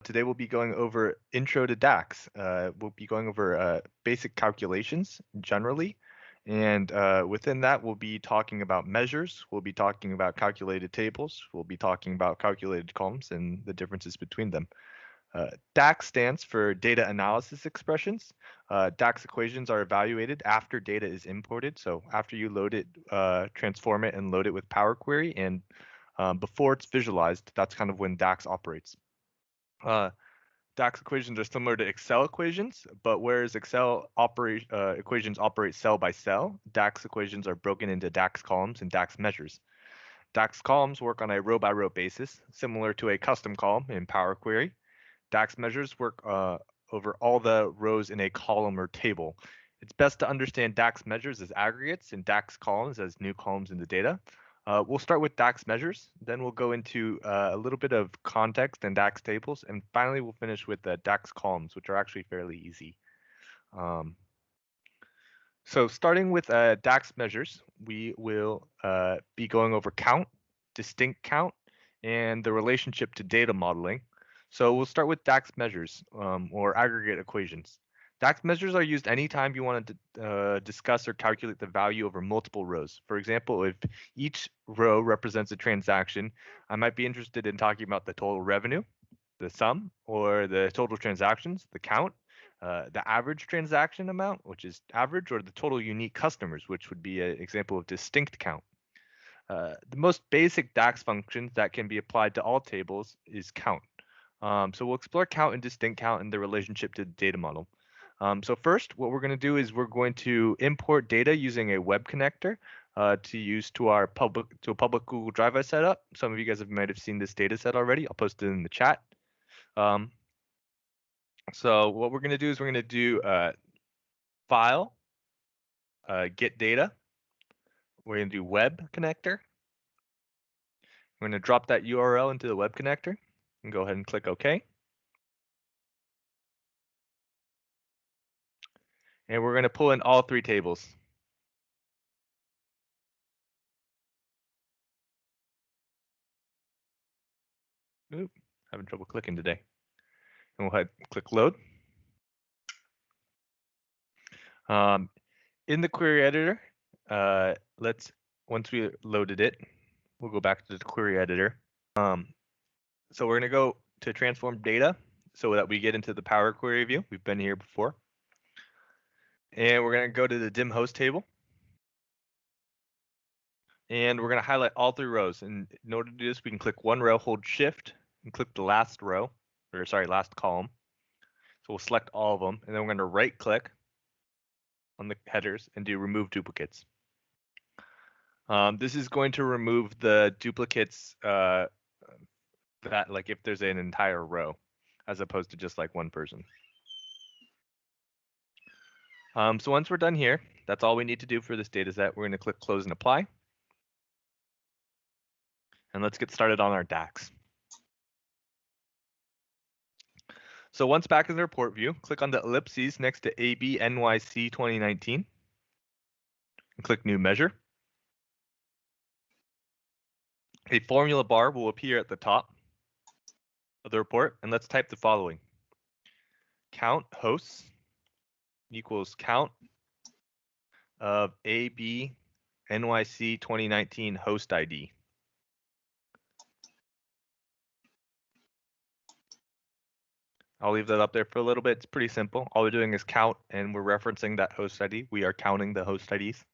Today we'll be going over Intro to Dax. We'll be going over basic calculations generally, and within that we'll be talking about measures, we'll be talking about calculated tables, we'll be talking about calculated columns and the differences between them. DAX stands for data analysis expressions. DAX equations are evaluated after data is imported, so after you load it, transform it and load it with Power Query, and before it's visualized, that's kind of when DAX operates. DAX equations are similar to Excel equations, but whereas Excel equations operate cell by cell, DAX equations are broken into DAX columns and DAX measures. DAX columns work on a row by row basis, similar to a custom column in Power Query. DAX measures work over all the rows in a column or table. It's best to understand DAX measures as aggregates and DAX columns as new columns in the data. We'll start with DAX measures, then we'll go into a little bit of context and DAX tables, and finally we'll finish with the DAX columns, which are actually fairly easy. So starting with DAX measures, we will be going over count, DistinctCount, and the relationship to data modeling. So we'll start with DAX measures or aggregate equations. DAX measures are used anytime you want to discuss or calculate the value over multiple rows. For example, if each row represents a transaction, I might be interested in talking about the total revenue, the sum, or the total transactions, the count, the average transaction amount, which is average, or the total unique customers, which would be an example of DistinctCount. The most basic DAX functions that can be applied to all tables is count. So we'll explore count and DistinctCount and the relationship to the data model. So first, what we're going to do is we're going to import data using a web connector to use to a public Google Drive I set up. Some of you guys might have seen this data set already. I'll post it in the chat. So what we're going to do is we're going to do file, get data. We're going to do web connector. We're going to drop that URL into the web connector and go ahead and click OK. And we're going to pull in all three tables. Oop, having trouble clicking today. And we'll head click load. In the query editor, once we loaded it, we'll go back to the query editor. So we're going to go to transform data so that we get into the Power Query view. We've been here before. And we're going to go to the dim host table. And we're going to highlight all three rows. And in order to do this, we can click one row, hold shift, and click the last row, or sorry, last column. So we'll select all of them, and then we're going to right click on the headers and do remove duplicates. This is going to remove the duplicates that, like, if there's an entire row, as opposed to just like one person. So once we're done here, that's all we need to do for this data set. We're going to click close and apply. And let's get started on our DAX. So once back in the report view, click on the ellipses next to AB NYC 2019 and click New Measure. A formula bar will appear at the top of the report, and let's type the following. Count hosts equals count of AB NYC 2019 host ID. I'll leave that up there for a little bit. It's pretty simple. All we're doing is count, and we're referencing that host ID. We are counting the host IDs.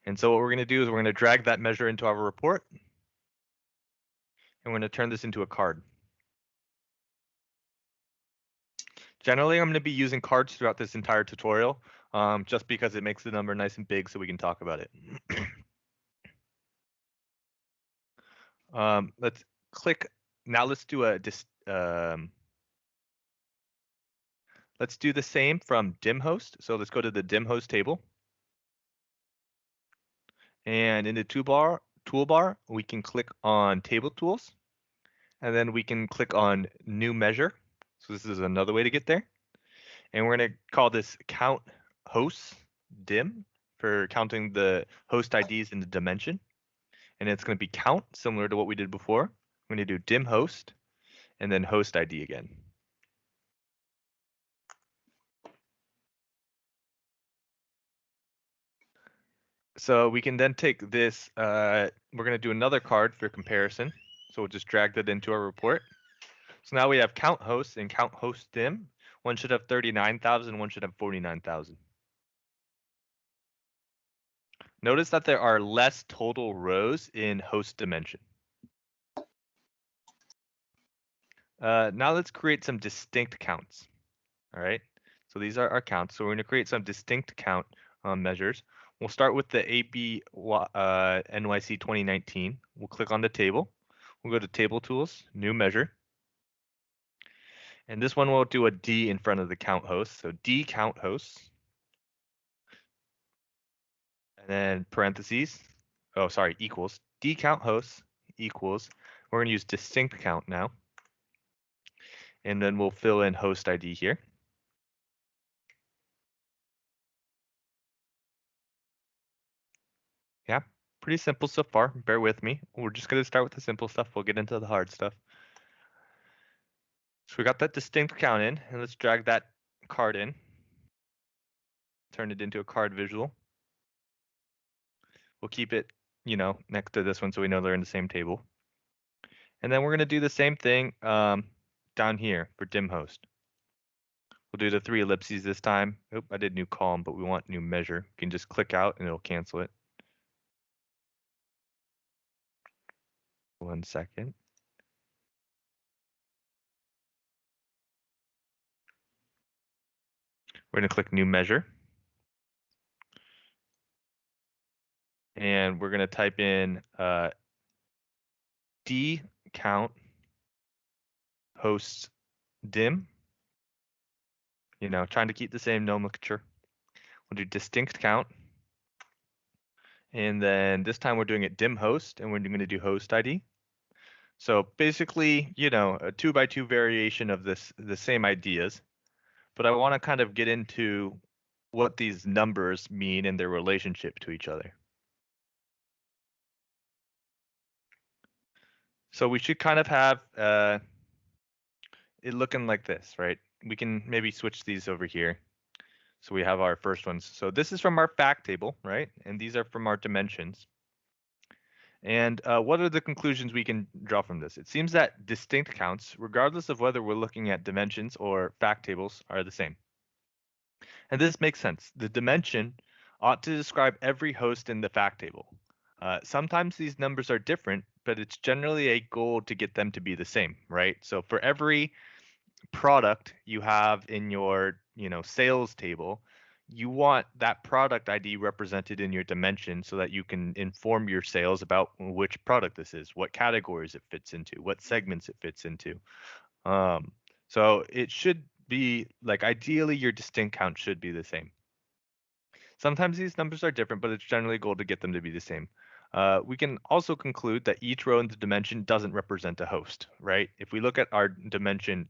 And so what we're going to do is we're going to drag that measure into our report, and we're going to turn this into a card. Generally, I'm going to be using cards throughout this entire tutorial, just because it makes the number nice and big so we can talk about it. Let's click. Now let's do let's do the same from dim host. So let's go to the dim host table. And in the toolbar, we can click on table tools, and then we can click on new measure. So this is another way to get there. And we're going to call this count hosts dim for counting the host IDs in the dimension. And it's going to be count, similar to what we did before. We're going to do dim host, and then host ID again. So we can then take this, we're going to do another card for comparison. So we'll just drag that into our report. So now we have count hosts and count host dim. One should have 39,000, one should have 49,000. Notice that there are less total rows in host dimension. Now let's create some distinct counts. All right, so these are our counts. So we're going to create some distinct count measures. We'll start with the AB NYC 2019. We'll click on the table. We'll go to Table Tools, New Measure. And this one will do a D in front of the count host. So D count hosts. And then parentheses. Oh, sorry, equals. D count hosts equals. We're going to use distinct count now. And then we'll fill in host ID here. Yeah, pretty simple so far. Bear with me. We're just going to start with the simple stuff. We'll get into the hard stuff. So we got that distinct count in, and let's drag that card in. Turn it into a card visual. We'll keep it, next to this one so we know they're in the same table. And then we're going to do the same thing down here for dim host. We'll do the 3 ellipses this time. Oop, I did new column, but we want new measure. You can just click out and it'll cancel it. 1 second. We're going to click new measure. And we're going to type in D count hosts dim. Trying to keep the same nomenclature. We'll do distinct count. And then this time we're doing it dim host, and we're going to do host ID. So basically, a 2x2 variation of the same ideas. But I want to kind of get into what these numbers mean and their relationship to each other. So we should kind of have it looking like this, right? We can maybe switch these over here. So we have our first ones. So this is from our fact table, right? And these are from our dimensions. And what are the conclusions we can draw from this? It seems that distinct counts, regardless of whether we're looking at dimensions or fact tables, are the same. And this makes sense. The dimension ought to describe every host in the fact table. Sometimes these numbers are different, but it's generally a goal to get them to be the same, right? So for every product you have in your, sales table, you want that product ID represented in your dimension so that you can inform your sales about which product this is, what categories it fits into, what segments it fits into. So it should be like, ideally your distinct count should be the same. Sometimes these numbers are different, but it's generally a goal to get them to be the same. We can also conclude that each row in the dimension doesn't represent a host, right? If we look at our dimension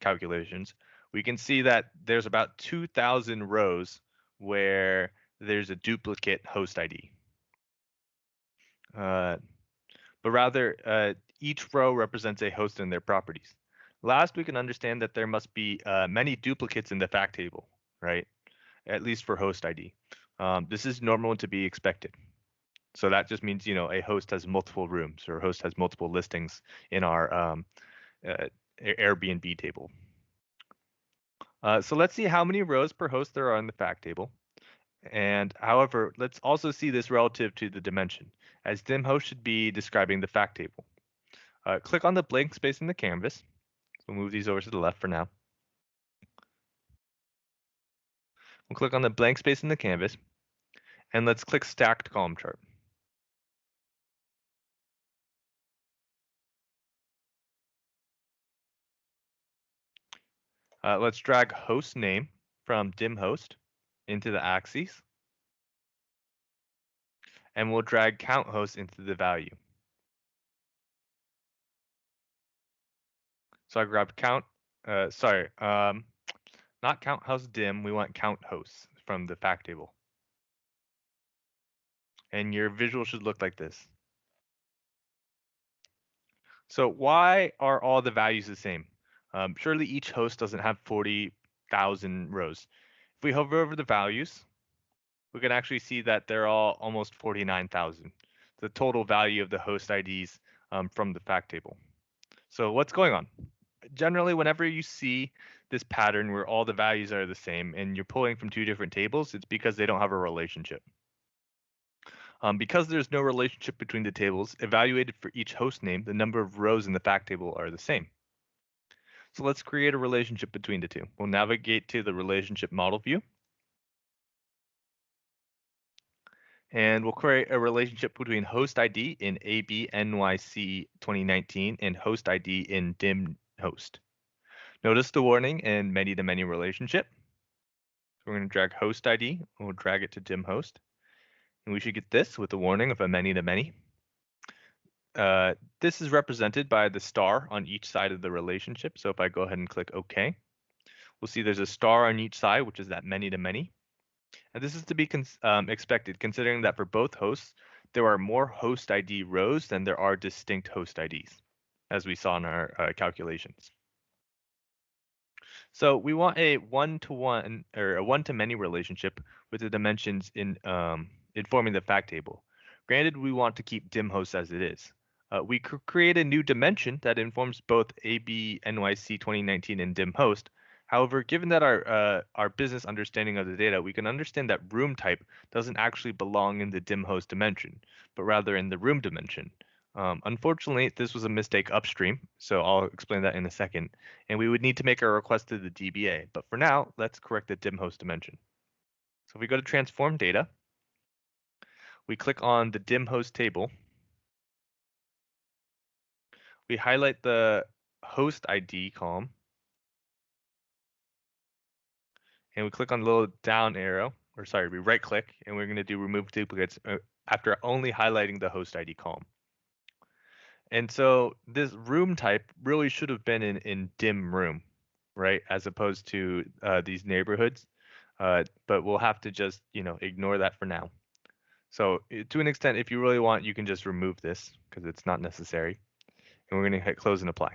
calculations, we can see that there's about 2,000 rows where there's a duplicate host ID. But rather, each row represents a host and their properties. Last, we can understand that there must be many duplicates in the fact table, right? At least for host ID. This is normal to be expected. So that just means, a host has multiple rooms or a host has multiple listings in our Airbnb table. So let's see how many rows per host there are in the fact table. And however, let's also see this relative to the dimension, as dim host should be describing the fact table. Click on the blank space in the canvas. We'll move these over to the left for now. We'll click on the blank space in the canvas, and let's click stacked column chart. Let's drag host name from dim host into the axes, and we'll drag count host into the value. So I grabbed count, not count host dim, we want count hosts from the fact table. And your visual should look like this. So why are all the values the same? Surely each host doesn't have 40,000 rows. If we hover over the values, we can actually see that they're all almost 49,000, the total value of the host IDs from the fact table. So what's going on? Generally, whenever you see this pattern where all the values are the same and you're pulling from two different tables, it's because they don't have a relationship. Because there's no relationship between the tables, evaluated for each host name, the number of rows in the fact table are the same. So let's create a relationship between the two. We'll navigate to the relationship model view. And we'll create a relationship between host ID in ABNYC 2019 and host ID in dim host. Notice the warning in many-to-many relationship. So we're going to drag host ID, and we'll drag it to dim host. And we should get this with the warning of a many-to-many. This is represented by the star on each side of the relationship. So if I go ahead and click OK, we'll see there's a star on each side, which is that many-to-many. And this is to be expected, considering that for both hosts, there are more host ID rows than there are distinct host IDs, as we saw in our calculations. So we want a one-to-one or a one-to-many relationship with the dimensions informing the fact table. Granted, we want to keep dim host as it is. We could create a new dimension that informs both ABNYC 2019 and dim host. However, given that our business understanding of the data, we can understand that room type doesn't actually belong in the dim host dimension, but rather in the room dimension. Unfortunately, this was a mistake upstream, so I'll explain that in a second. And we would need to make a request to the DBA. But for now, let's correct the dim host dimension. So if we go to transform data, we click on the dim host table. We highlight the host ID column. And we click on the little down arrow, or sorry, we right click, and we're going to do remove duplicates after only highlighting the host ID column. And so this room type really should have been in dim room, right? As opposed to these neighborhoods. But we'll have to just, ignore that for now. So to an extent, if you really want, you can just remove this because it's not necessary. And we're going to hit close and apply.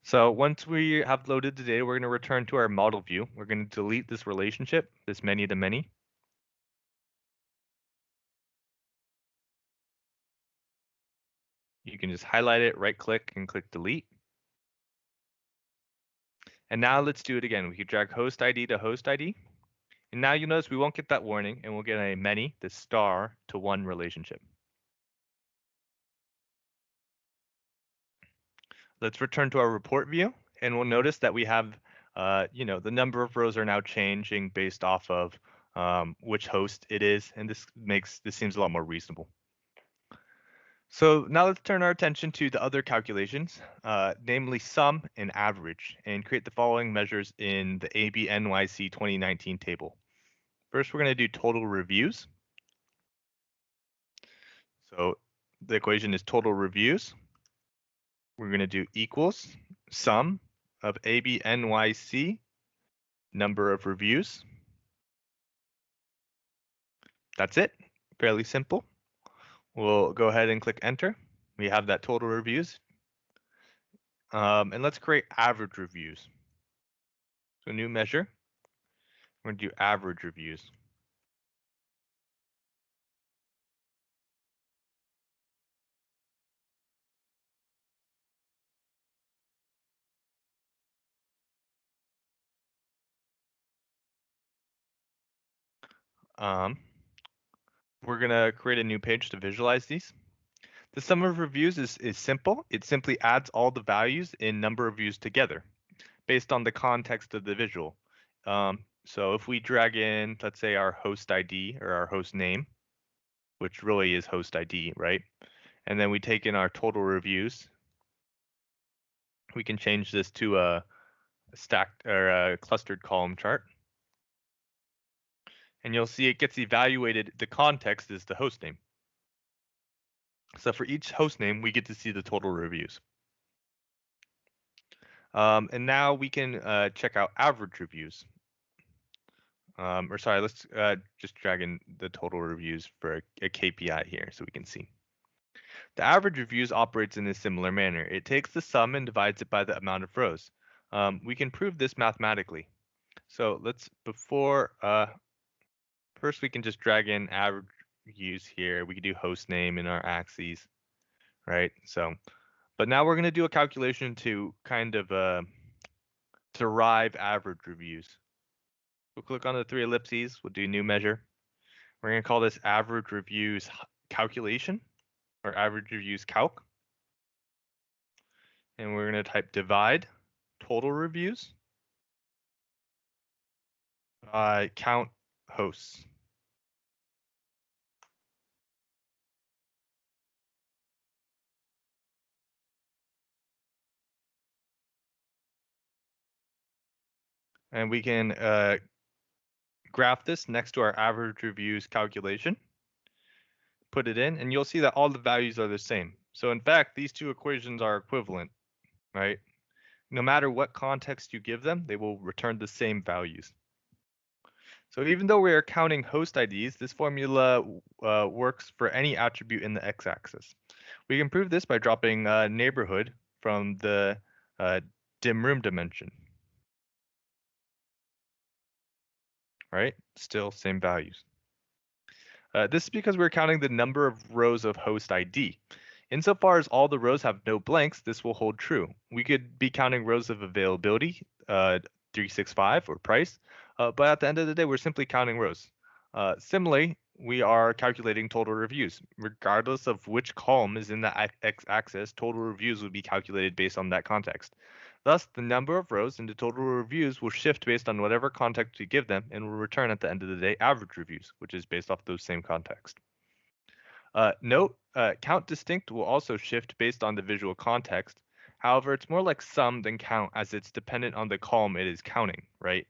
So once we have loaded the data, we're going to return to our model view. We're going to delete this relationship, this many-to-many. You can just highlight it, right click, and click delete. And now let's do it again. We can drag host ID to host ID. And now you notice we won't get that warning, and we'll get a many, the star to one relationship. Let's return to our report view, and we'll notice that we have, the number of rows are now changing based off of which host it is, and this seems a lot more reasonable. So now let's turn our attention to the other calculations, namely sum and average, and create the following measures in the ABNYC 2019 table. First, we're going to do total reviews. So the equation is total reviews. We're going to do equals sum of ABNYC number of reviews. That's it. Fairly simple. We'll go ahead and click enter. We have that total reviews. And let's create average reviews. So new measure. We're going to do average reviews. We're going to create a new page to visualize these. The sum of reviews is simple. It simply adds all the values in number of views together based on the context of the visual. So if we drag in, let's say, our host ID or our host name, which really is host ID, right? And then we take in our total reviews. We can change this to a stacked or a clustered column chart. And you'll see it gets evaluated. The context is the host name. So for each host name, we get to see the total reviews. And now we can check out average reviews. Or sorry, let's just drag in the total reviews for a KPI here so we can see. The average reviews operates in a similar manner. It takes the sum and divides it by the amount of rows. We can prove this mathematically. So first we can just drag in average reviews here. We can do host name in our axes, right? But now we're going to do a calculation to kind of derive average reviews. We'll click on the three ellipses. We'll do new measure. We're going to call this average reviews calculation or average reviews calc. And we're going to type divide total reviews by count hosts. And we can graph this next to our average reviews calculation. Put it in, and you'll see that all the values are the same. So in fact, these two equations are equivalent, right? No matter what context you give them, they will return the same values. So even though we are counting host IDs, this formula works for any attribute in the x-axis. We can prove this by dropping neighborhood from the dim room dimension. Right? Still same values. This is because we're counting the number of rows of host ID. Insofar as all the rows have no blanks, this will hold true. We could be counting rows of availability, 365 or price, but at the end of the day, we're simply counting rows. Similarly, we are calculating total reviews. Regardless of which column is in the x-axis, total reviews would be calculated based on that context. Thus, the number of rows in the total reviews will shift based on whatever context we give them and will return at the end of the day average reviews, which is based off those same context. Note, count distinct will also shift based on the visual context. However, it's more like sum than count as it's dependent on the column it is counting, right?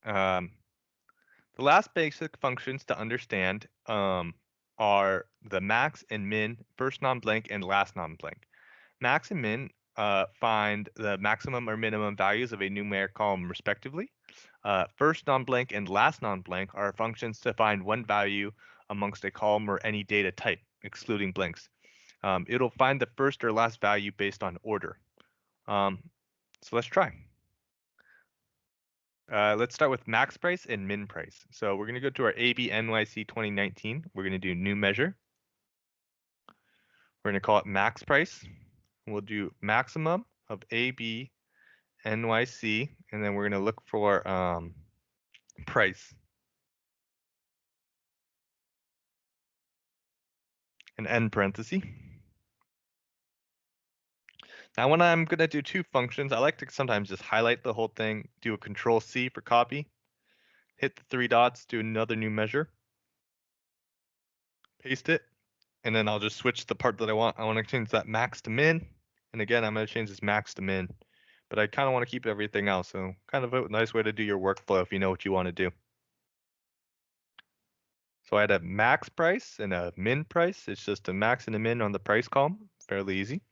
The last basic functions to understand are the max and min, first non-blank, and last non-blank. Max and min find the maximum or minimum values of a numeric column respectively. First non-blank and last non-blank are functions to find one value amongst a column or any data type, excluding blanks. It'll find the first or last value based on order. So let's try. Let's start with max price and min price. So we're going to go to our AB NYC 2019. We're going to do new measure. We're going to call it max price. We'll do maximum of AB NYC, and then we're going to look for price. An end parenthesis. Now when I'm going to do two functions, I like to sometimes just highlight the whole thing, do a Control C for copy, hit the three dots, do another new measure, paste it, and then I'll just switch the part that I want. I want to change that max to min, and again, I'm going to change this max to min, but I kind of want to keep everything else, so kind of a nice way to do your workflow if you know what you want to do. So I had a max price and a min price. It's just a max and a min on the price column, fairly easy.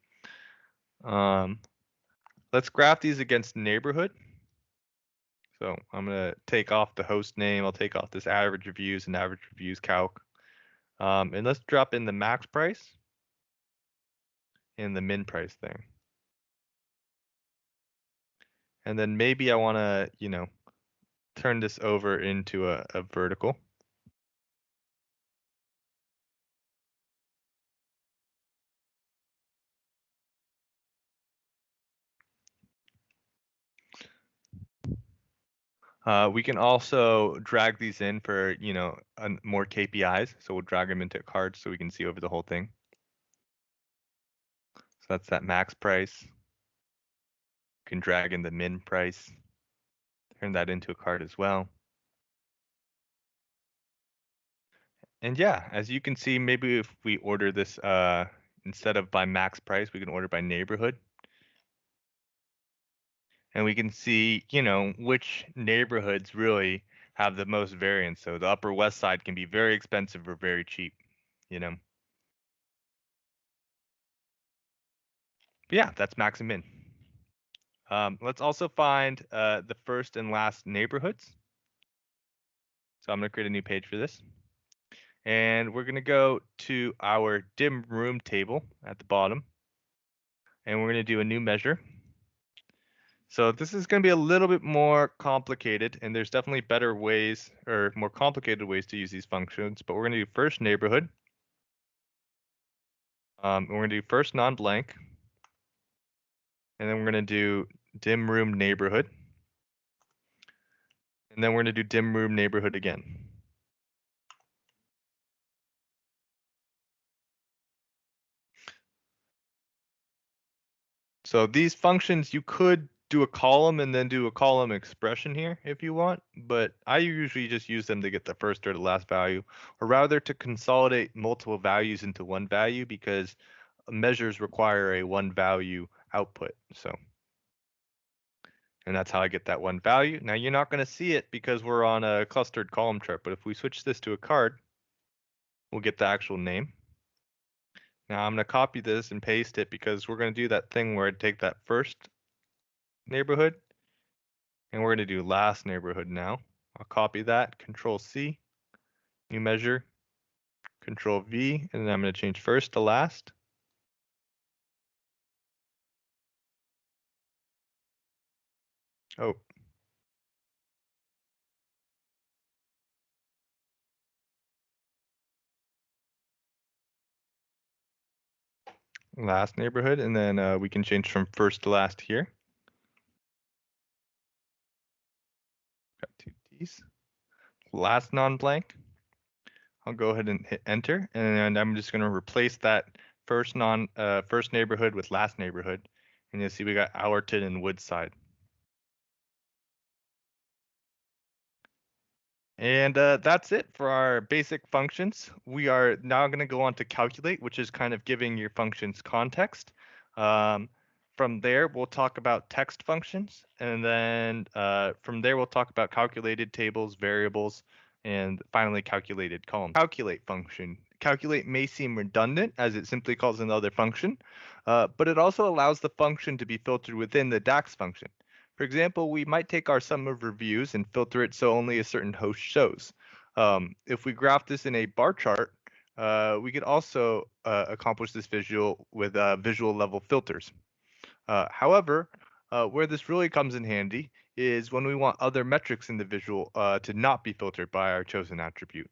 Let's graph these against neighborhood. So I'm going to take off the host name. I'll take off this average reviews and average reviews calc. And let's drop in the max price and the min price thing. And then maybe I want to, turn this over into a vertical. We can also drag these in for, more KPIs. So we'll drag them into cards so we can see over the whole thing. So that's that max price. You can drag in the min price, turn that into a card as well. And yeah, as you can see, maybe if we order this instead of by max price, we can order by neighborhood. And we can see, which neighborhoods really have the most variance. So the Upper West Side can be very expensive or very cheap, But yeah, that's max and min. Let's also find the first and last neighborhoods. So I'm going to create a new page for this. And we're going to go to our dim room table at the bottom. And we're going to do a new measure. So this is going to be a little bit more complicated, and there's definitely better ways or more complicated ways to use these functions, but we're going to do first neighborhood. We're going to do first non-blank, and then we're going to do dim room neighborhood, and then we're going to do dim room neighborhood again. So these functions, you could do a column and then do a column expression here if you want, but I usually just use them to get the first or the last value, or rather to consolidate multiple values into one value because measures require a one value output. And that's how I get that one value. Now you're not going to see it because we're on a clustered column chart, but if we switch this to a card, we'll get the actual name. Now I'm going to copy this and paste it because we're going to do that thing where I take that first neighborhood and we're going to do last neighborhood now. I'll copy that, Control C, new measure, Control V, and then I'm going to change first to last. Oh. Last neighborhood, and then we can change from first to last here. Got two T's. Last non-blank. I'll go ahead and hit enter, and I'm just going to replace that first neighborhood with last neighborhood, and you'll see we got Allerton and Woodside. And that's it for our basic functions. We are now going to go on to calculate, which is kind of giving your functions context. From there, we'll talk about text functions, and then from there, we'll talk about calculated tables, variables, and finally calculated columns. Calculate function. Calculate may seem redundant as it simply calls another function, but it also allows the function to be filtered within the Dax function. For example, we might take our sum of reviews and filter it so only a certain host shows. If we graph this in a bar chart, we could also accomplish this visual with visual level filters. However, where this really comes in handy is when we want other metrics in the visual to not be filtered by our chosen attribute.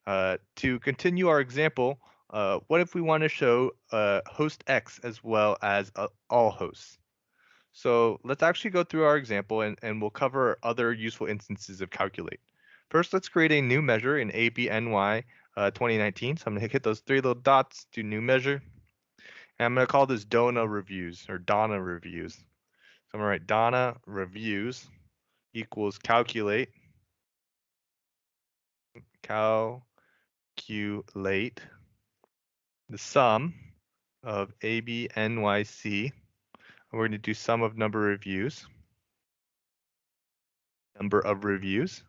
To continue our example, what if we want to show host X as well as all hosts? So let's actually go through our example and we'll cover other useful instances of calculate. First, let's create a new measure in ABNY 2019. So I'm going to hit those three little dots, do new measure. And I'm going to call this Donna reviews or Donna reviews. So I'm going to write Donna reviews equals calculate the sum of ABNYC. We're going to do sum of number of reviews.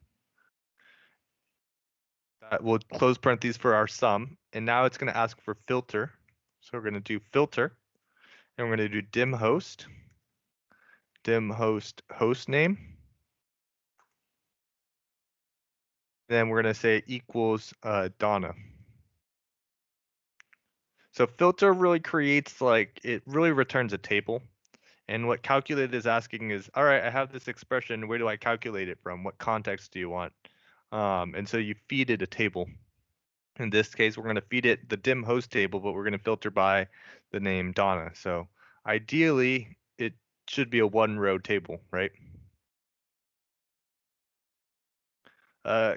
We'll close parentheses for our sum, and now it's going to ask for filter. So we're going to do filter, and we're going to do dim host host name. Then we're going to say equals Donna. So filter really creates it really returns a table. And what calculate is asking is, all right, I have this expression. Where do I calculate it from? What context do you want? And so you feed it a table. In this case, we're going to feed it the dim host table, but we're going to filter by the name Donna. So ideally, it should be a one-row table, right?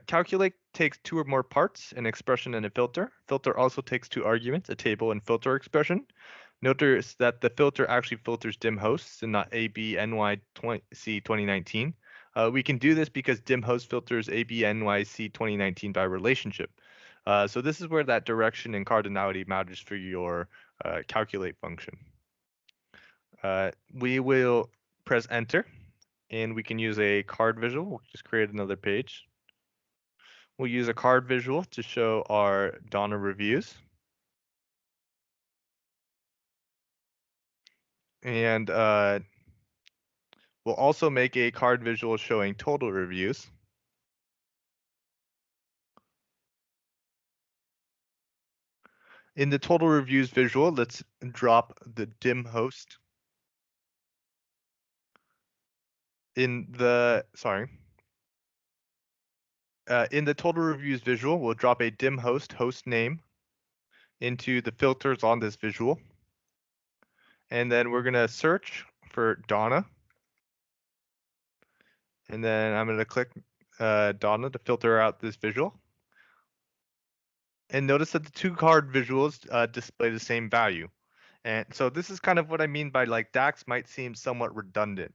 Calculate takes two or more parts, an expression and a filter. Filter also takes two arguments, a table and filter expression. Notice that the filter actually filters dim hosts and not ABNYC 2019. We can do this because dim host filters ABNYC 2019 by relationship. So this is where that direction and cardinality matters for your calculate function. We will press enter and we can use a card visual. We'll just create another page. We'll use a card visual to show our Donna reviews. And we'll also make a card visual showing total reviews. In the total reviews visual, let's drop the dim host. In the total reviews visual, we'll drop a dim host name into the filters on this visual. And then we're going to search for Donna. And then I'm going to click Donna to filter out this visual. And notice that the two card visuals display the same value. And so this is kind of what I mean by like Dax might seem somewhat redundant.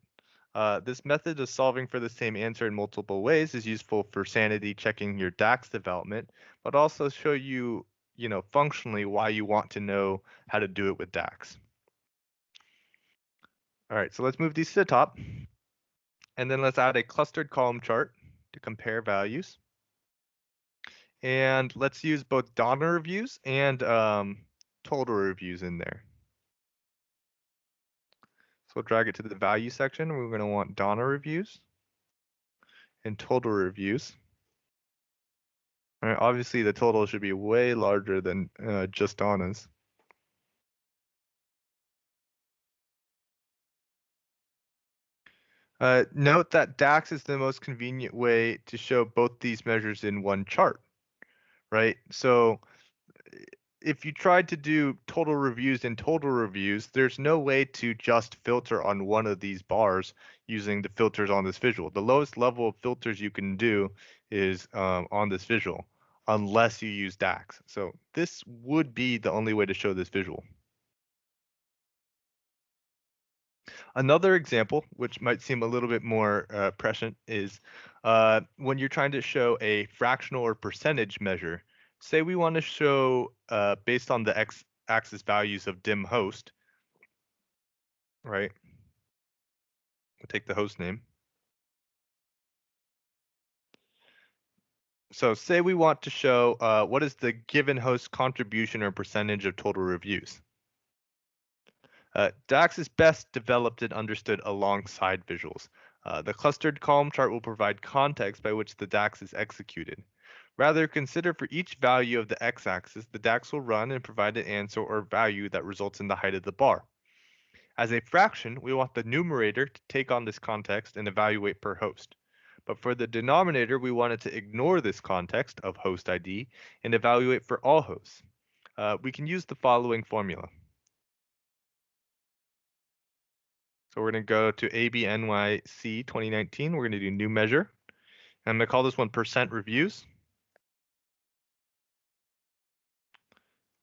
This method of solving for the same answer in multiple ways is useful for sanity checking your Dax development, but also show you, functionally why you want to know how to do it with Dax. All right, so let's move these to the top. And then let's add a clustered column chart to compare values. And let's use both Donna reviews and total reviews in there. So we'll drag it to the value section. We're going to want Donna reviews and total reviews. All right, obviously the total should be way larger than just Donna's. Note that Dax is the most convenient way to show both these measures in one chart, right? So if you tried to do total reviews and total reviews, there's no way to just filter on one of these bars using the filters on this visual. The lowest level of filters you can do is on this visual, unless you use Dax. So this would be the only way to show this visual. Another example, which might seem a little bit more prescient, is when you're trying to show a fractional or percentage measure. Say we want to show based on the x-axis values of dim host, right? We'll take the host name. So say we want to show what is the given host contribution or percentage of total reviews. Dax is best developed and understood alongside visuals. The clustered column chart will provide context by which the Dax is executed. Rather, consider for each value of the x-axis, the Dax will run and provide an answer or value that results in the height of the bar. As a fraction, we want the numerator to take on this context and evaluate per host. But for the denominator, we want it to ignore this context of host ID and evaluate for all hosts. We can use the following formula. So we're going to go to ABNYC 2019. We're going to do new measure. I'm going to call this one percent reviews.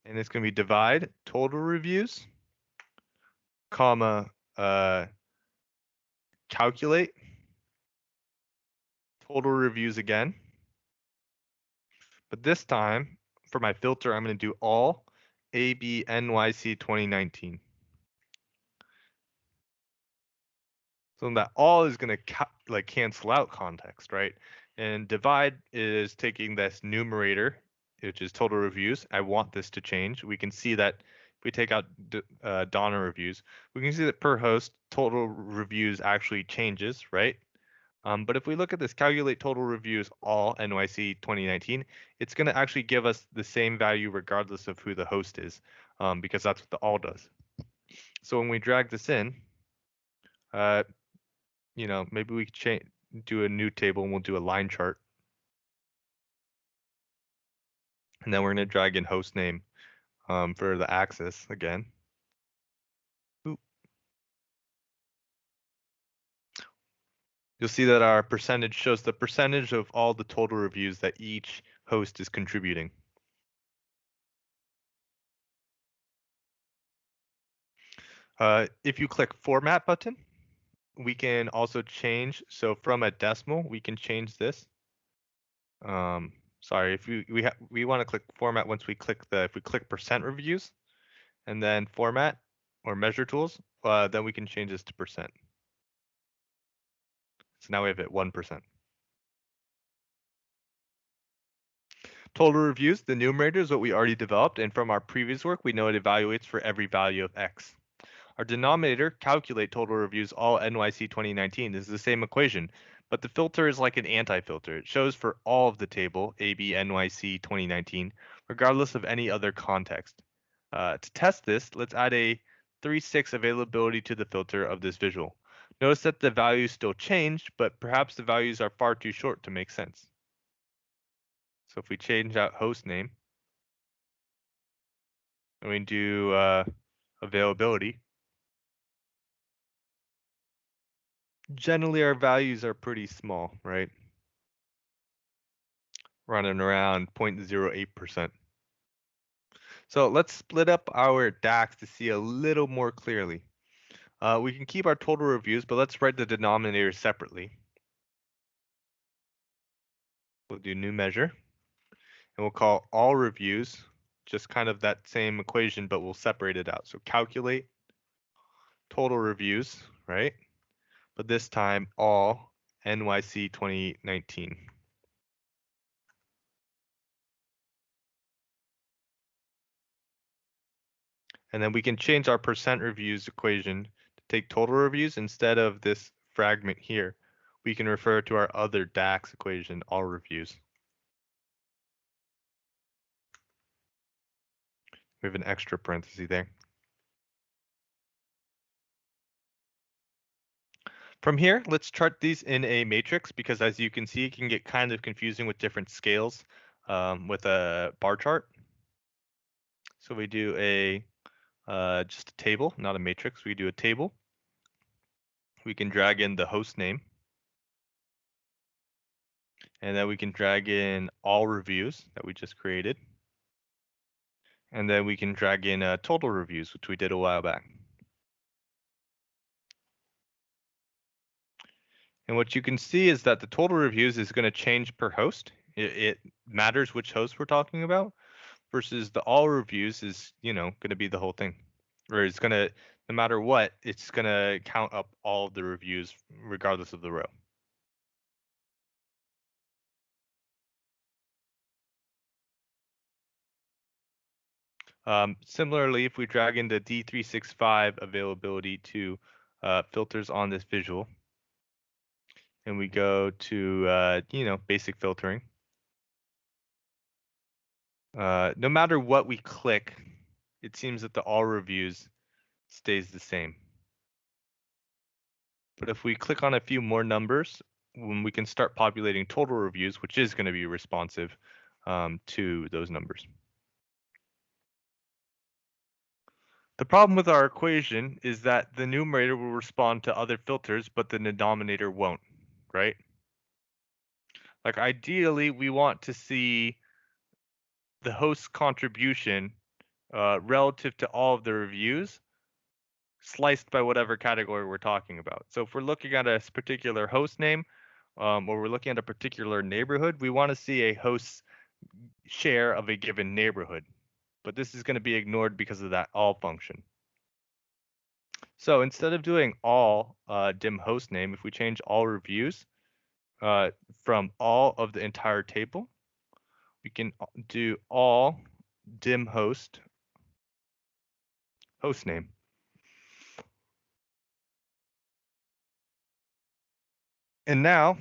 And it's going to be divide total reviews, comma, calculate total reviews again. But this time, for my filter, I'm going to do all ABNYC 2019. So that all is going to cancel out context, right? And divide is taking this numerator, which is total reviews. I want this to change. We can see that if we take out Donna reviews, we can see that per host total reviews actually changes, right? But if we look at this calculate total reviews all NYC 2019, it's going to actually give us the same value regardless of who the host is, because that's what the all does. So when we drag this in, maybe we could do a new table and we'll do a line chart. And then we're going to drag in host name for the axis again. Ooh. You'll see that our percentage shows the percentage of all the total reviews that each host is contributing. If you click Format button, we can also change. So from a decimal, we can change this. Sorry, if we want to click Format once we click if we click percent reviews, and then Format or Measure Tools, then we can change this to percent. So now we have it 1%. Total reviews, the numerator is what we already developed, and from our previous work, we know it evaluates for every value of x. Our denominator, calculate total reviews all NYC 2019, is the same equation, but the filter is like an anti-filter. It shows for all of the table, AB NYC 2019, regardless of any other context. To test this, let's add a 3.6 availability to the filter of this visual. Notice that the values still changed, but perhaps the values are far too short to make sense. So if we change out host name, and we do availability, generally our values are pretty small, right? Running around 0.08%. So let's split up our DAX to see a little more clearly. We can keep our total reviews, but let's write the denominator separately. We'll do new measure, and we'll call all reviews just kind of that same equation, but we'll separate it out. So calculate total reviews, right? But this time all NYC 2019. And then we can change our percent reviews equation to take total reviews instead of this fragment here. We can refer to our other DAX equation, all reviews. We have an extra parenthesis there. From here, let's chart these in a matrix because as you can see, it can get kind of confusing with different scales with a bar chart. So we do a just a table, not a matrix. We do a table. We can drag in the host name. And then we can drag in all reviews that we just created. And then we can drag in total reviews, which we did a while back. And what you can see is that the total reviews is going to change per host. It matters which host we're talking about versus the all reviews is, going to be the whole thing. Or it's going to, no matter what, it's going to count up all of the reviews regardless of the row. Similarly, if we drag into D365 availability to filters on this visual, and we go to, basic filtering, no matter what we click, it seems that the all reviews stays the same. But if we click on a few more numbers, when we can start populating total reviews, which is going to be responsive to those numbers. The problem with our equation is that the numerator will respond to other filters, but the denominator won't, right? Like ideally, we want to see the host's contribution relative to all of the reviews sliced by whatever category we're talking about. So if we're looking at a particular host name or we're looking at a particular neighborhood, we want to see a host's share of a given neighborhood. But this is going to be ignored because of that all function. So instead of doing all dim host name, if we change all reviews from all of the entire table, we can do all dim host name. And now,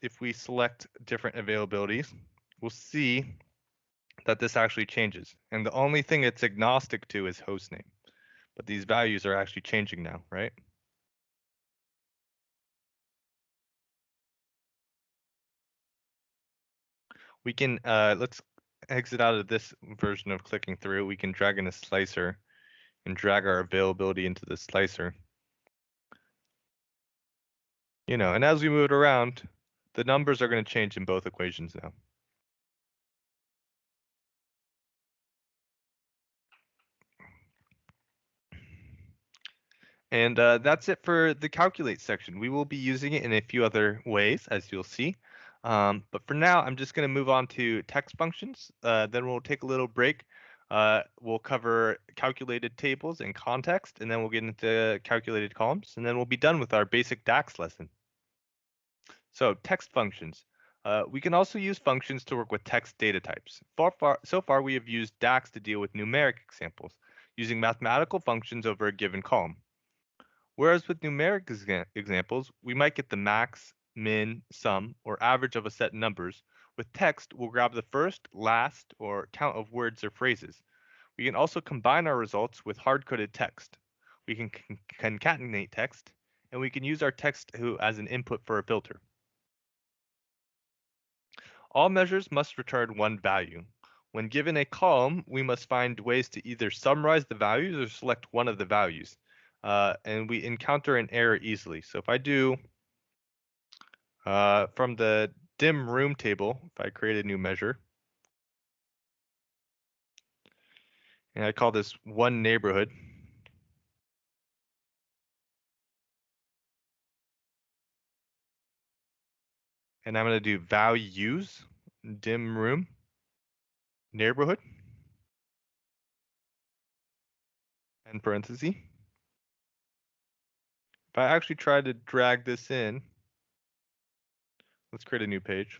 if we select different availabilities, we'll see that this actually changes. And the only thing it's agnostic to is host name. But these values are actually changing now, right? We can, let's exit out of this version of clicking through. We can drag in a slicer and drag our availability into the slicer. And as we move it around, the numbers are going to change in both equations now. And that's it for the calculate section. We will be using it in a few other ways, as you'll see. But for now, I'm just going to move on to text functions. Then we'll take a little break. We'll cover calculated tables and context, and then we'll get into calculated columns, and then we'll be done with our basic DAX lesson. So text functions. We can also use functions to work with text data types. So far, we have used DAX to deal with numeric examples, using mathematical functions over a given column. Whereas with numeric examples, we might get the max, min, sum, or average of a set of numbers. With text, we'll grab the first, last, or count of words or phrases. We can also combine our results with hard-coded text. We can concatenate text, and we can use our text as an input for a filter. All measures must return one value. When given a column, we must find ways to either summarize the values or select one of the values. And we encounter an error easily. So if I do from the dim room table, if I create a new measure, and I call this one neighborhood, and I'm going to do values, dim room, neighborhood, and parenthesis. If I actually try to drag this in, let's create a new page.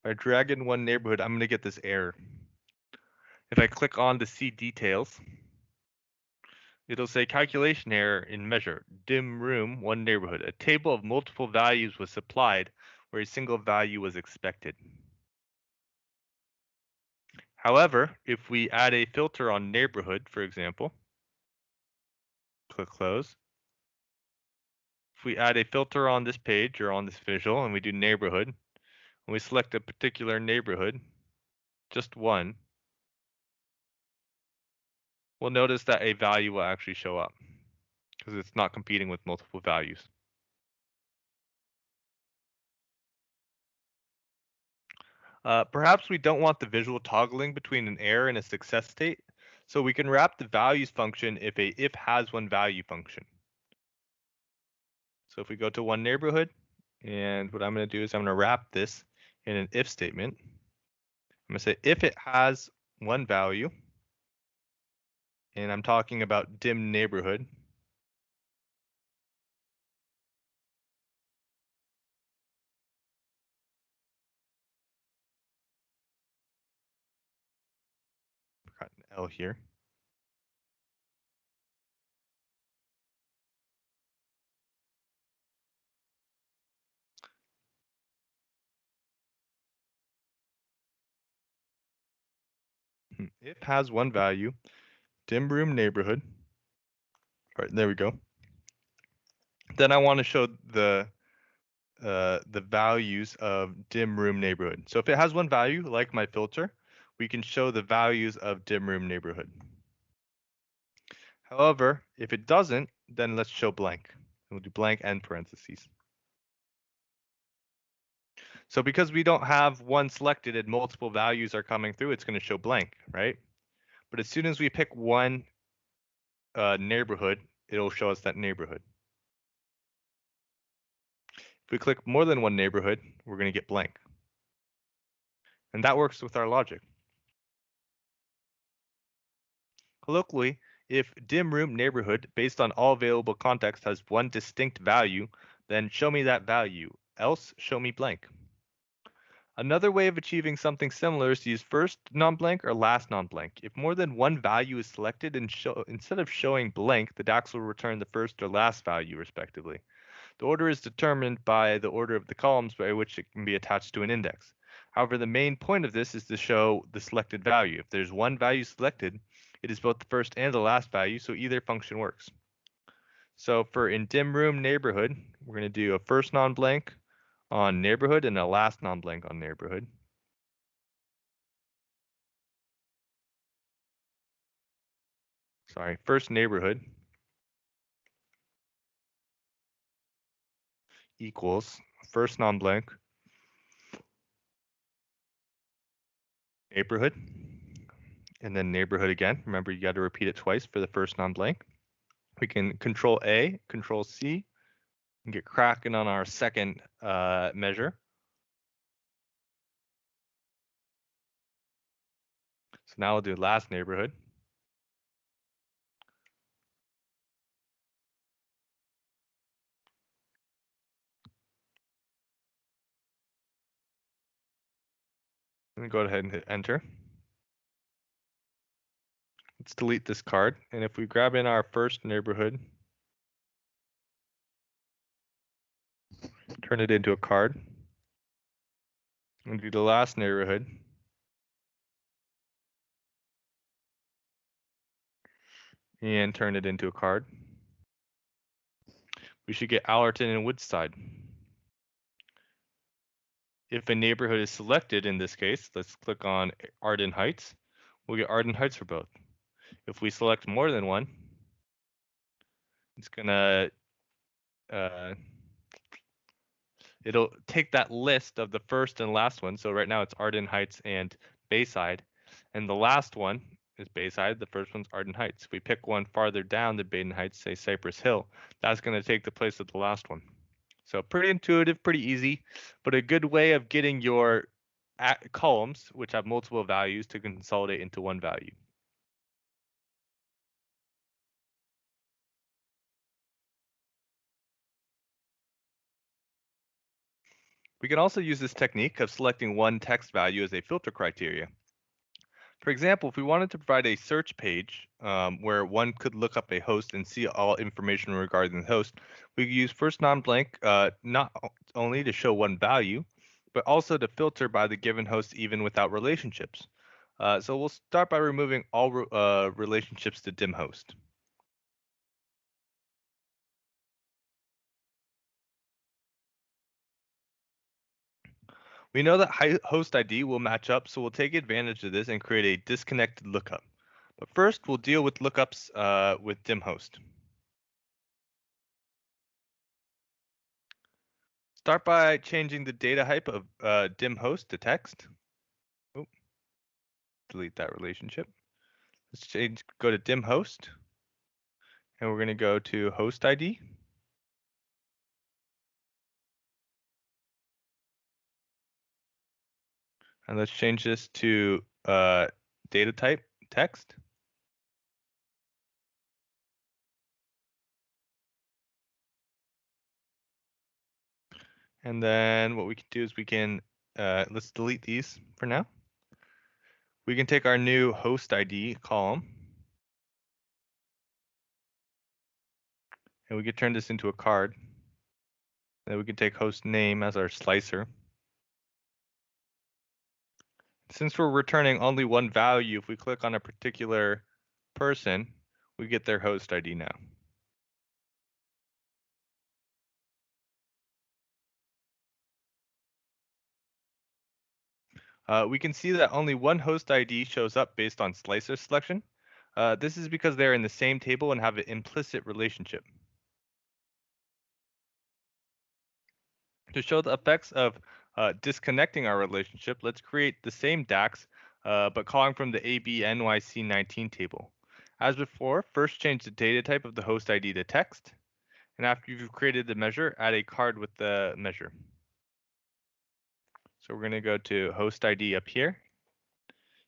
If I drag in one neighborhood, I'm going to get this error. If I click on to see details, it'll say calculation error in measure, dim room, one neighborhood. A table of multiple values was supplied where a single value was expected. However, if we add a filter on neighborhood, for example, click close. If we add a filter on this page or on this visual and we do neighborhood, and we select a particular neighborhood, just one, we'll notice that a value will actually show up because it's not competing with multiple values. Perhaps we don't want the visual toggling between an error and a success state, so we can wrap the values function if a if has one value function. So if we go to one neighborhood, and what I'm going to do is I'm going to wrap this in an if statement. I'm going to say if it has one value, and I'm talking about dim neighborhood, got an L here. If has one value, dim room neighborhood. All right, there we go. Then I want to show the values of dim room neighborhood. So if it has one value, like my filter, we can show the values of dim room neighborhood. However, if it doesn't, then let's show blank. We'll do blank and parentheses. So because we don't have one selected and multiple values are coming through, it's going to show blank, right? But as soon as we pick one neighborhood, it'll show us that neighborhood. If we click more than one neighborhood, we're going to get blank. And that works with our logic. Colloquially, if dim room neighborhood based on all available context has one distinct value, then show me that value, else show me blank. Another way of achieving something similar is to use first non-blank or last non-blank. If more than one value is selected, and instead of showing blank, the DAX will return the first or last value respectively. The order is determined by the order of the columns by which it can be attached to an index. However, the main point of this is to show the selected value. If there's one value selected, it is both the first and the last value, so either function works. So for in dim room neighborhood, we're going to do a first non-blank on neighborhood and a last non-blank on neighborhood. Sorry, first neighborhood equals first non-blank neighborhood, and then neighborhood again. Remember, you got to repeat it twice for the first non-blank. We can control A, control C, and get cracking on our second measure. So now we'll do last neighborhood. And go ahead and hit enter. let's delete this card. And if we grab in our first neighborhood, turn it into a card, and do the last neighborhood, and turn it into a card, we should get Allerton and Woodside. If a neighborhood is selected in this case, let's click on Arden Heights, we'll get Arden Heights for both. If we select more than one, it's gonna it'll take that list of the first and last one. So right now it's Arden Heights and Bayside, and the last one is Bayside. The first one's Arden Heights. If we pick one farther down the Baden Heights, say Cypress Hill, that's going to take the place of the last one. So pretty intuitive, pretty easy, but a good way of getting your columns, which have multiple values, to consolidate into one value. We can also use this technique of selecting one text value as a filter criteria. For example, if we wanted to provide a search page where one could look up a host and see all information regarding the host, we could use FirstNonBlank not only to show one value, but also to filter by the given host even without relationships. So we'll start by removing all relationships to dim host. We know that host ID will match up, so we'll take advantage of this and create a disconnected lookup. But first, we'll deal with lookups with dim host. Start by changing the data type of dim host to text. Oh, delete that relationship. Let's go to dim host, and we're going to go to host ID. And let's change this to data type text. And then what we can do is we can, let's delete these for now. We can take our new host ID column, and we can turn this into a card. Then we can take host name as our slicer. Since we're returning only one value, if we click on a particular person, we get their host ID now. We can see that only one host ID shows up based on slicer selection. This is because they're in the same table and have an implicit relationship. To show the effects of disconnecting our relationship, let's create the same DAX, but calling from the ABNYC19 table. As before, first change the data type of the host ID to text, and after you've created the measure, add a card with the measure. So we're going to go to host ID up here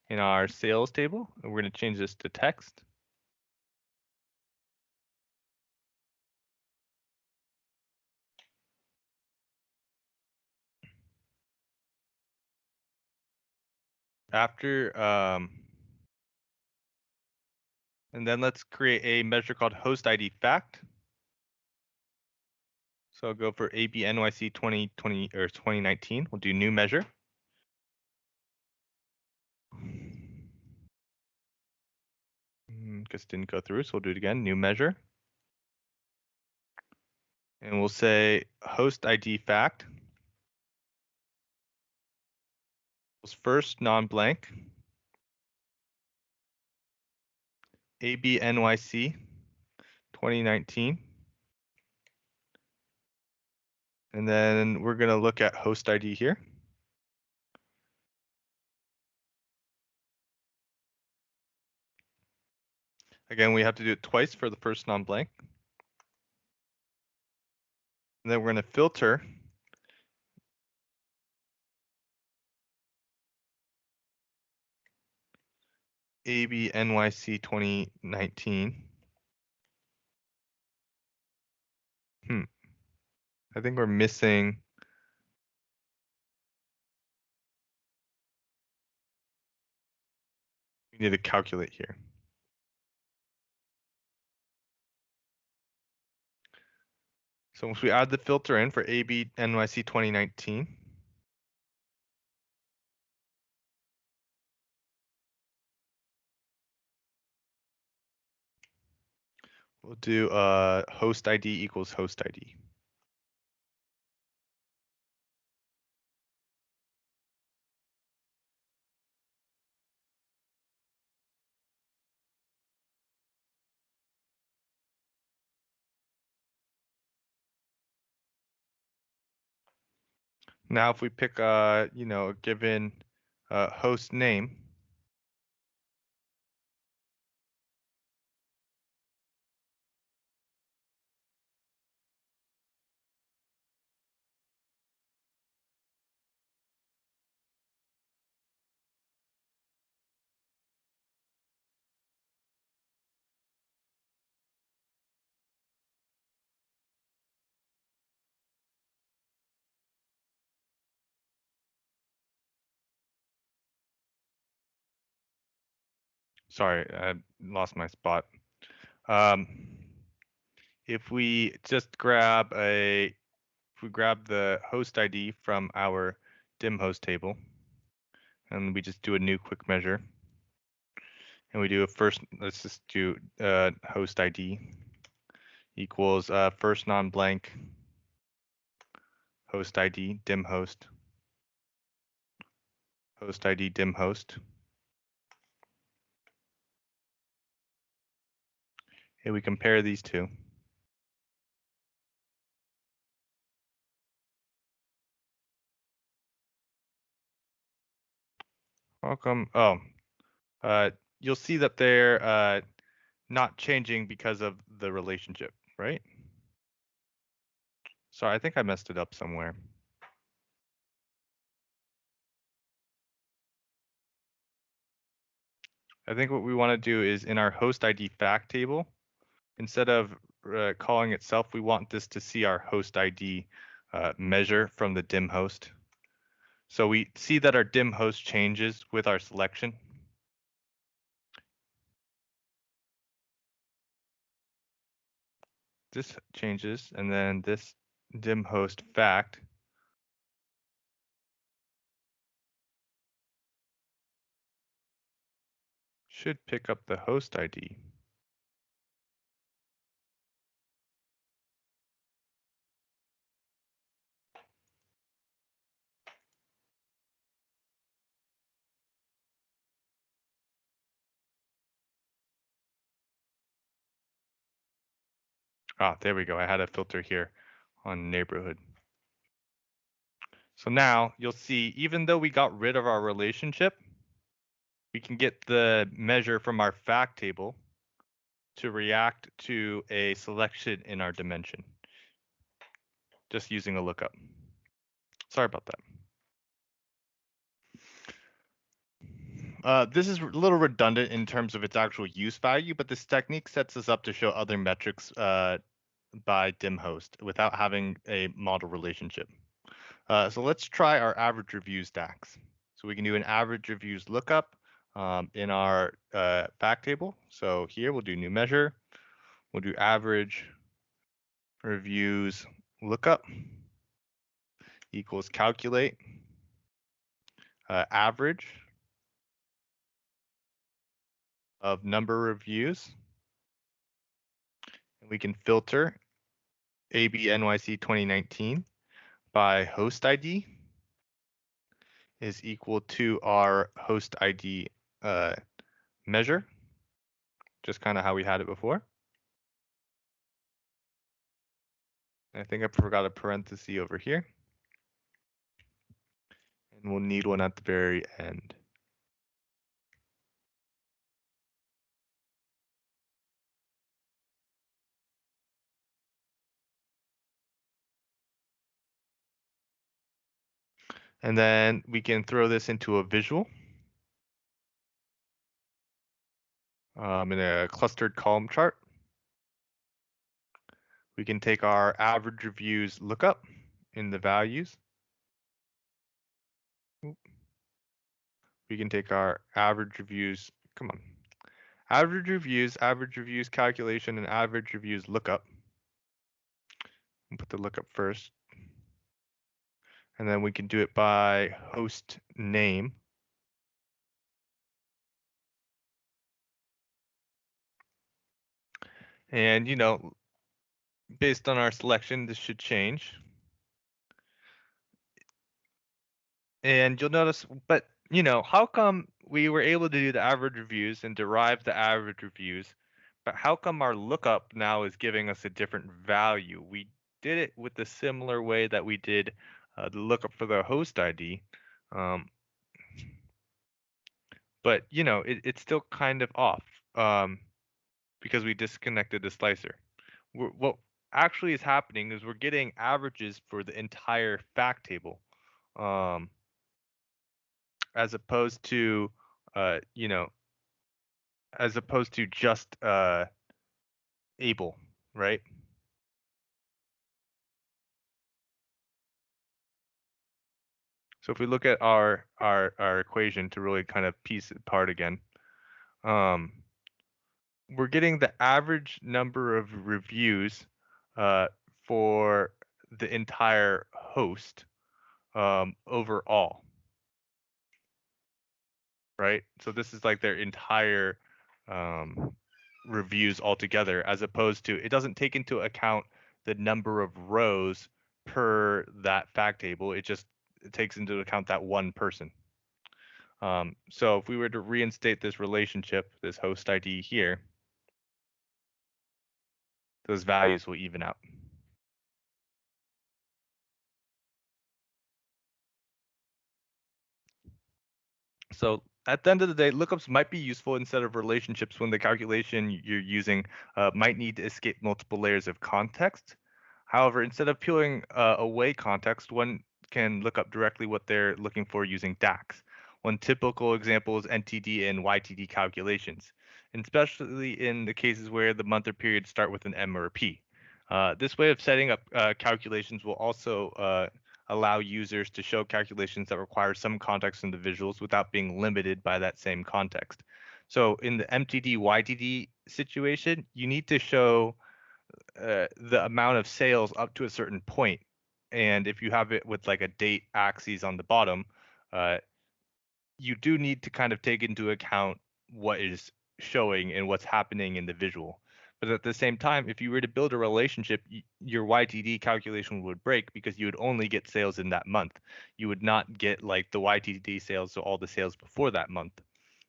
in our sales table, and we're going to change this to text. After, and then let's create a measure called host ID fact. So I'll go for ABNYC 2020 or 2019. We'll do new measure. Because it didn't go through, so we'll do it again. New measure. And we'll say host ID fact was first non-blank ABNYC 2019. And then we're going to look at host ID here. Again, we have to do it twice for the first non-blank. And then we're going to filter ABNYC 2019. I think we're missing. We need to calculate here. So once we add the filter in for AB NYC 2019, we'll do host ID equals host ID. Now, if we pick a given host name, sorry, I lost my spot. If we just grab the host ID from our dim host table, and we just do a new quick measure, and we do let's just do host ID equals FirstNonBlank host ID dim host ID dim host. And we compare these two. Welcome. Oh, you'll see that they're not changing because of the relationship, right? Sorry, I think I messed it up somewhere. I think what we want to do is in our host ID fact table, instead of calling itself, we want this to see our host ID measure from the dim host. So we see that our dim host changes with our selection. This changes, and then this dim host fact should pick up the host ID. Ah, there we go. I had a filter here on neighborhood. So now you'll see, even though we got rid of our relationship, we can get the measure from our fact table to react to a selection in our dimension, just using a lookup. Sorry about that. This is a little redundant in terms of its actual use value, but this technique sets us up to show other metrics by dim host without having a model relationship. So let's try our average reviews DAX. So we can do an average reviews lookup in our fact table. So here we'll do new measure. We'll do average reviews lookup equals calculate average of number of reviews. And we can filter AB NYC 2019 by host ID is equal to our host ID measure, just kind of how we had it before. I think I forgot a parenthesis over here. And we'll need one at the very end. And then we can throw this into a visual in a clustered column chart. We can take our average reviews lookup in the values. We can take our average reviews, average reviews calculation, and average reviews lookup. We'll put the lookup first. And then we can do it by host name. And, based on our selection, this should change. And you'll notice, but, how come we were able to do the average reviews and derive the average reviews, but how come our lookup now is giving us a different value? We did it with the similar way that we did the lookup for the host ID. But, it's still kind of off because we disconnected the slicer. What actually is happening is we're getting averages for the entire fact table, as opposed to, just able, right? So if we look at our equation to really kind of piece it apart again, we're getting the average number of reviews for the entire host overall, right? So this is like their entire reviews altogether, as opposed to, it doesn't take into account the number of rows per that fact table. It takes into account that one person. So if we were to reinstate this relationship, this host ID here, those values will even out. So at the end of the day, lookups might be useful instead of relationships when the calculation you're using might need to escape multiple layers of context. However, instead of peeling away context, one can look up directly what they're looking for using DAX. One typical example is NTD and YTD calculations, and especially in the cases where the month or period start with an M or a P. This way of setting up calculations will also allow users to show calculations that require some context in the visuals without being limited by that same context. So in the MTD YTD situation, you need to show the amount of sales up to a certain point. And if you have it with like a date axis on the bottom, you do need to kind of take into account what is showing and what's happening in the visual. But at the same time, if you were to build a relationship, your YTD calculation would break because you would only get sales in that month. You would not get like the YTD sales, so all the sales before that month.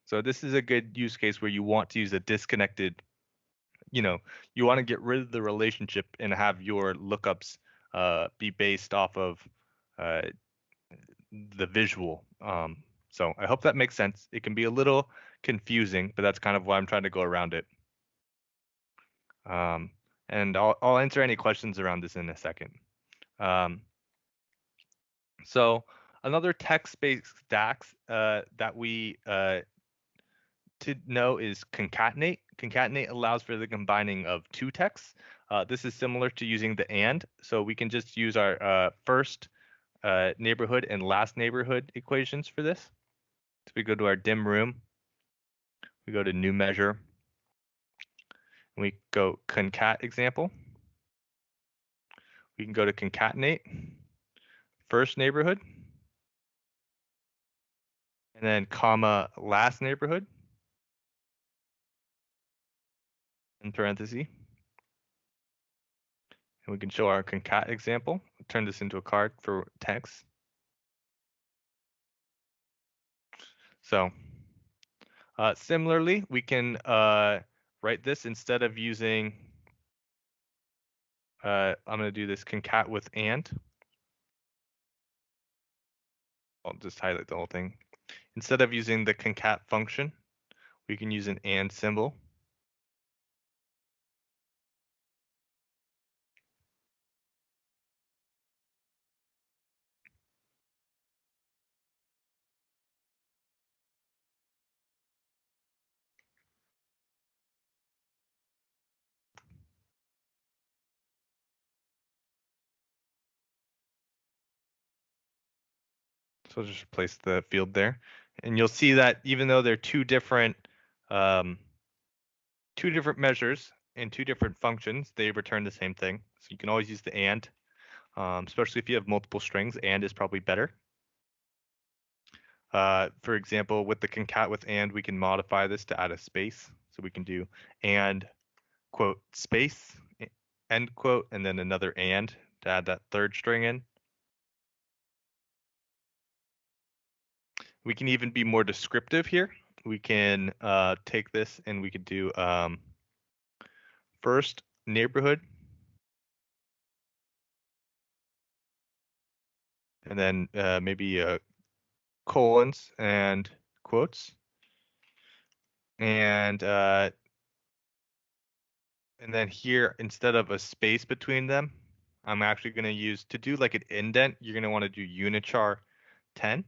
So this is a good use case where you want to use a disconnected, you want to get rid of the relationship and have your lookups be based off of the visual. So I hope that makes sense. It can be a little confusing, but that's kind of why I'm trying to go around it. And I'll answer any questions around this in a second. So another text-based DAX that we to know is concatenate. Concatenate allows for the combining of two texts. This is similar to using the AND. So we can just use our first neighborhood and last neighborhood equations for this. So we go to our dim room, we go to new measure, and we go concat example. We can go to concatenate, first neighborhood, and then comma last neighborhood, in parentheses. And we can show our concat example. Turn this into a card for text. So similarly, we can write this instead of using, I'm going to do this concat with and. I'll just highlight the whole thing. Instead of using the concat function, we can use an and symbol. So I'll just replace the field there. And you'll see that even though they're two different measures, in two different functions, they return the same thing. So you can always use the and, especially if you have multiple strings, and is probably better. For example, with the concat with and, we can modify this to add a space. So we can do and quote space end quote, and then another and to add that third string in. We can even be more descriptive here. We can take this and we could do first neighborhood, and then maybe colons and quotes, and then here, instead of a space between them, I'm actually going to use, to do like an indent, you're going to want to do unichar 10.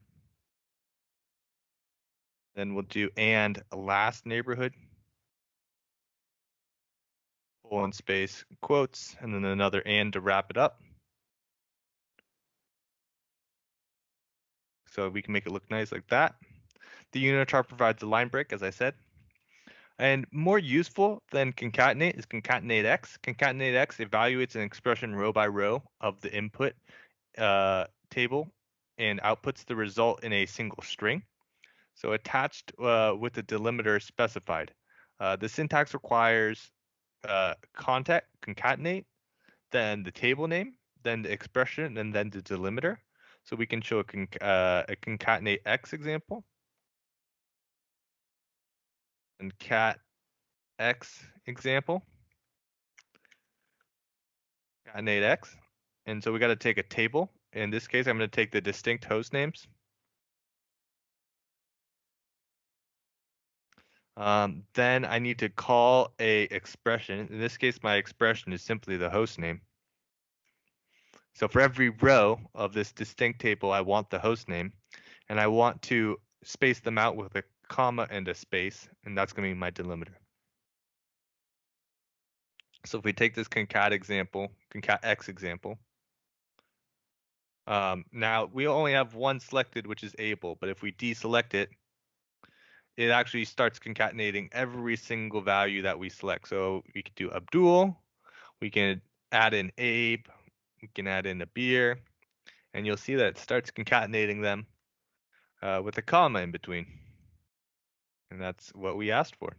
Then we'll do and last neighborhood, colon space quotes, and then another and to wrap it up. So we can make it look nice like that. The unichar provides a line break, as I said. And more useful than concatenate is concatenate x. Concatenate x evaluates an expression row by row of the input table and outputs the result in a single string. So attached with the delimiter specified. The syntax requires concatenate, then the table name, then the expression, and then the delimiter. So we can show a concatenate x example. And cat x example. Concatenate x. And so we got to take a table. In this case, I'm going to take the distinct host names. Then I need to call a expression. In this case, my expression is simply the host name. So for every row of this distinct table, I want the host name, and I want to space them out with a comma and a space, and that's going to be my delimiter. So if we take this concat example, concat x example, now we only have one selected, which is able, but if we deselect it, it actually starts concatenating every single value that we select. So we could do Abdul, we can add in Abe, we can add in a beer, and you'll see that it starts concatenating them with a comma in between. And that's what we asked for.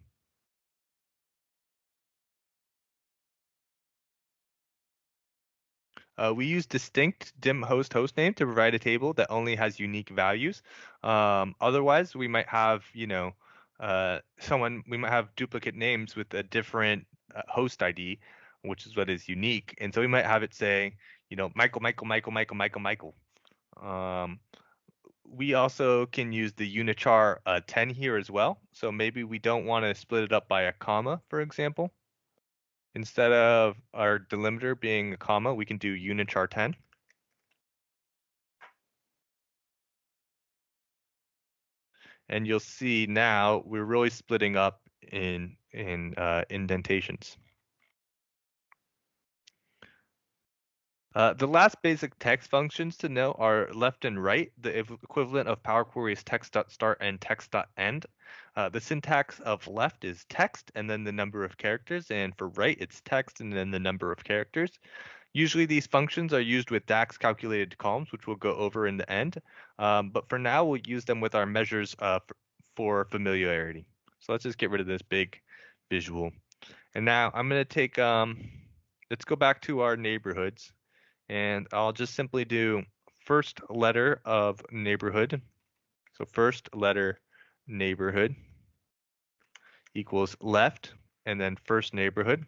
We use distinct dim host name to provide a table that only has unique values. Otherwise, we might have, we might have duplicate names with a different host ID, which is what is unique. And so we might have it say, Michael. We also can use the unichar 10 here as well. So maybe we don't want to split it up by a comma, for example. Instead of our delimiter being a comma, we can do unichar 10. And you'll see now we're really splitting up in indentations. The last basic text functions to know are left and right. The equivalent of Power Query is text.start and text.end. The syntax of left is text and then the number of characters, and for right it's text and then the number of characters. Usually these functions are used with Dax calculated columns, which we'll go over in the end. But for now, we'll use them with our measures for familiarity. So let's just get rid of this big visual. And now I'm going to take, let's go back to our neighborhoods. And I'll just simply do first letter of neighborhood. So first letter neighborhood equals left, and then first neighborhood.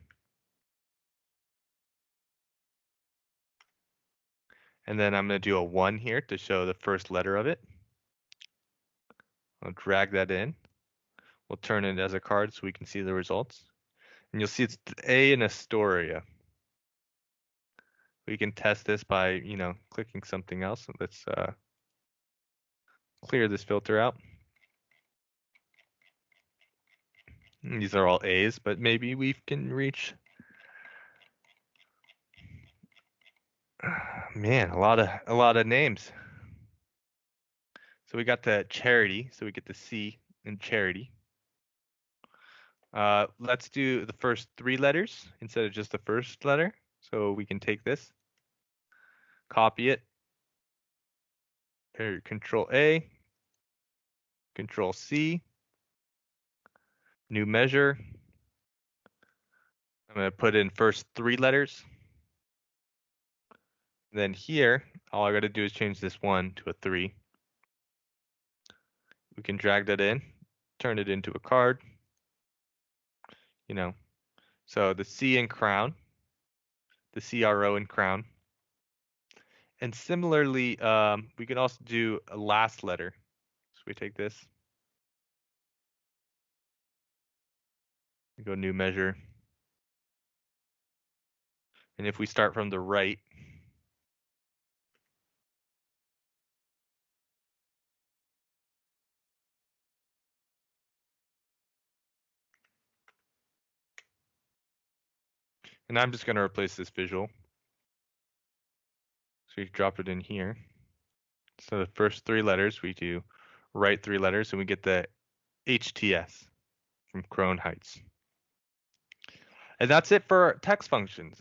And then I'm going to do a 1 here to show the first letter of it. I'll drag that in. We'll turn it as a card so we can see the results. And you'll see it's A in Astoria. We can test this by, clicking something else. Let's clear this filter out. And these are all A's, but maybe we can reach, man, a lot of names. So we got the charity, so we get the C in charity. Let's do the first 3 letters instead of just the first letter. So we can take this, copy it, Control A, Control C, new measure. I'm going to put in first 3 letters. Then here, all I got to do is change this 1 to a 3. We can drag that in, turn it into a card. So the C in crown, the CRO in crown. And similarly, we can also do a last letter. So we take this, we go new measure. And if we start from the right, and I'm just going to replace this visual. So we drop it in here. So the first 3 letters, we do right 3 letters, and we get the HTS from Crown Heights. And that's it for text functions.